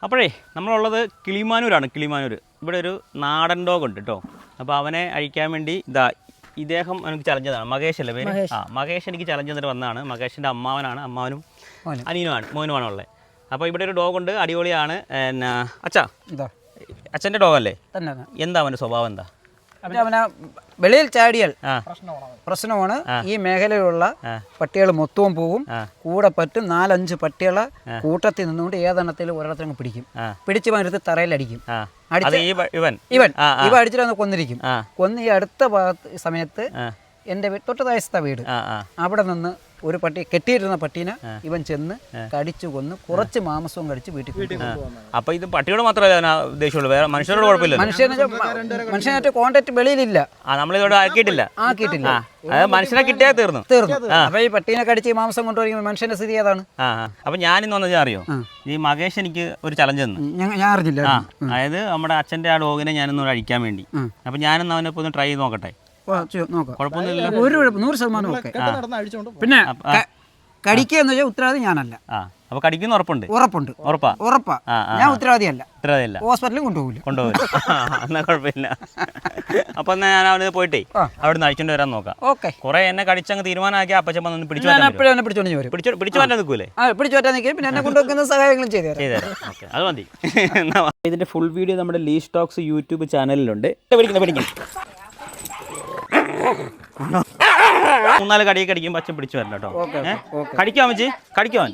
അപ്പോഴേ നമ്മളുള്ളത് കിളിമാനൂരാണ്. കിളിമാനൂർ ഇവിടെ ഒരു നാടൻ ഡോഗ് ഉണ്ട് കേട്ടോ. അപ്പോൾ അവനെ അഴിക്കാൻ വേണ്ടി ഇദ്ദേഹം എനിക്ക് ചലഞ്ചതാണ്. മകേഷ് അല്ലേ പേര്? മകേഷ് എനിക്ക് ചലഞ്ച് തന്നിട്ട് വന്നതാണ്. മകേഷിൻ്റെ അമ്മാവനാണ്. അമ്മാവനും മോനുമാണ് ഉള്ളത്. അപ്പോൾ ഇവിടെ ഒരു ഡോഗ് ഉണ്ട്, അടിപൊളിയാണ്. പിന്നെ അച്ഛൻ്റെ ഡോഗ് അല്ലേ? എന്താ അവൻ്റെ സ്വഭാവം? എന്താ അവനെ വെളിയിൽ ചാടിയാൽ പ്രശ്നമാണ്. ഈ മേഖലയിലുള്ള പട്ടികൾ മൊത്തവും പോകും. കൂടെ പറ്റും 4-5 പട്ടികളെ കൂട്ടത്തിൽ നിന്നുകൊണ്ട് ഏതെണ്ണത്തിൽ ഒരിടത്തിനും പിടിക്കും. പിടിച്ച് വന്നിട്ട് തറയിലടിക്കും. ഇവ അടിച്ചിട്ട് വന്ന് കൊന്നിരിക്കും. കൊന്ന് ഈ അടുത്ത സമയത്ത് എൻ്റെ തൊട്ടതായത്തെ വീട്, അവിടെ നിന്ന് ഒരു പട്ടി കെട്ടിയിരുന്ന പട്ടീനെ ഇവൻ ചെന്ന് കടിച്ചു കൊന്ന് കുറച്ച് മാംസവും കടിച്ച് വീട്ടിൽ കൊണ്ടുപോകും. അപ്പൊ ഇത് പട്ടിയോട് മാത്രമല്ല ഉദ്ദേശമുള്ളൂ, വേറെ മനുഷ്യരോട് കുഴപ്പമില്ല. മനുഷ്യനായിട്ട് കോണ്ടാക്ട് വെളിയിലില്ല, നമ്മളിതോട് ആക്കിയിട്ടില്ല. മനുഷ്യനെ കിട്ടിയാൽ തീർന്നു. അപ്പൊ ഈ പട്ടീനെ കടിച്ച് മാംസം കൊണ്ടുപോയി മനുഷ്യന്റെ സ്ഥിതി ഏതാണ്? അപ്പൊ ഞാനിന്ന് വന്നത് അറിയോ, ഈ മകേഷ് എനിക്ക് ഒരു ചലഞ്ച് തന്നു. ഞാൻ അറിഞ്ഞില്ല. അതായത് നമ്മുടെ അച്ഛൻ്റെ ആ ഡോഗിനെ ഞാനൊന്ന് അഴിക്കാൻ വേണ്ടി. അപ്പൊ ഞാനൊന്ന് അവനെ ഒന്ന് ട്രൈ ചെയ്ത് നോക്കട്ടെ. കുഴപ്പമൊന്നുമില്ല, 100% ഓക്കെ. പിന്നെ കടിക്കുക എന്ന് വെച്ചാൽ ഉത്തരവാദി ഞാനല്ല. അപ്പൊ കടിക്കുന്ന ഉറപ്പുണ്ട്? ഉറപ്പാ. ഞാൻ ഉത്തരവാദിയല്ല. ഹോസ്പിറ്റലിൽ കൊണ്ടുപോകില്ല. എന്നാ കുഴപ്പമില്ല. അപ്പൊ എന്നാ ഞാൻ അവന് പോയിട്ടേ അവിടെ നിന്ന് അഴിച്ചോണ്ട് വരാൻ നോക്കാം. ഓക്കെ. കുറെ എന്നെ കടിച്ചങ്ങ് തീരുമാനമാക്കി അപ്പച്ചൻ വന്ന് പിടിച്ചു മാറ്റാൻ നിൽക്കൂലേ? പിടിച്ചു മാറ്റാൻ നിൽക്കും. പിന്നെ എന്നെ കൊണ്ടുവെക്കുന്ന സഹായങ്ങളും ചെയ്തുതരാം. അത് മതി. ഇതിന്റെ ഫുൾ വീഡിയോ നമ്മുടെ ലീഷ് ടോക്സ് യൂട്യൂബ് ചാനലിലുണ്ട്. 3-4 കടിയൊക്കെ അടിക്കുമ്പോൾ അച്ഛൻ പിടിച്ചു വരണം കേട്ടോ. കടിക്കാൻ വെച്ച് കടിക്കാൻ